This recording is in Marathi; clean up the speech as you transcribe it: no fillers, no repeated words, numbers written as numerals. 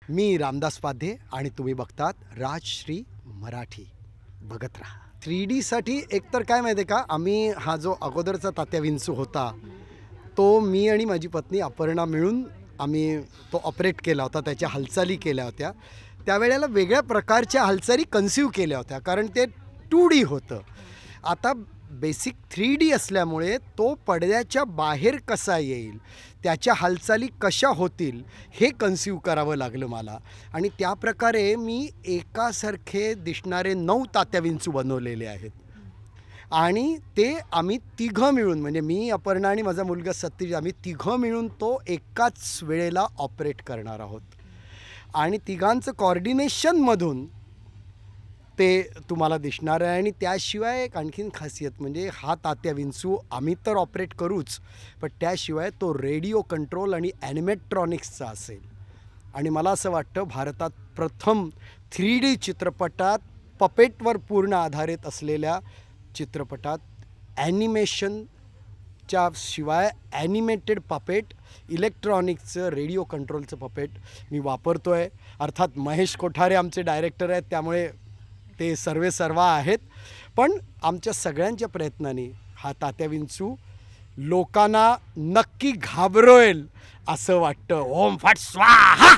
मी रामदास पाध्ये आणि तुम्ही बघतात राजश्री मराठी. बघत राहा. 3Dसाठी एकतर काय माहिती आहे का, आम्ही हा जो अगोदरचा तात्या विंचू होता तो मी आणि माझी पत्नी अपर्णा मिळून आम्ही तो ऑपरेट केला होता. त्याच्या हालचाली केल्या होत्या. त्यावेळेला वेगळ्या प्रकारच्या हालचाली कन्सिव्ह केल्या होत्या कारण ते 2D होतं. आता बेसिक 3D असल्यामुळे तो पडद्याच्या बाहेर कसा येईल, त्याच्या हालचाली कशा होतील हे कन्सिव्ह करावं लागलं मला. आणि त्याप्रकारे मी एकासारखे दिसणारे 9 तात्या विंचू बनवलेले आहेत. आणि ते आम्ही तिघं मिळून, म्हणजे मी, अपर्णा आणि माझा मुलगा सतीश, आम्ही तिघं मिळून तो एकाच वेळेला ऑपरेट करणार आहोत. आणि तिघांचं कॉर्डिनेशनमधून ते तुम्हाला दिसणार आहे. आणि त्याशिवाय एक आणखीन खासियत म्हणजे हा तात्या विंचू आम्ही तर ऑपरेट करूच, पण त्याशिवाय तो रेडिओ कंट्रोल आणि ॲनिमेट्रॉनिक्सचा असेल. आणि मला असं वाटतं भारतात प्रथम 3D चित्रपटात पपेटवर पूर्ण आधारित असलेल्या चित्रपटात ॲनिमेशनच्या शिवाय ॲनिमेटेड पपेट, इलेक्ट्रॉनिक्सचं रेडिओ कंट्रोलचं पपेट मी वापरतो आहे. अर्थात महेश कोठारे आमचे डायरेक्टर आहेत, त्यामुळे ते सर्वेसर्वा आहेत. पण आमच्या सगळ्यांच्या प्रयत्नांनी हा तात्या विंचू लोकांना नक्की घाबरवेल असं वाटतं. ओम फट स्वाहा.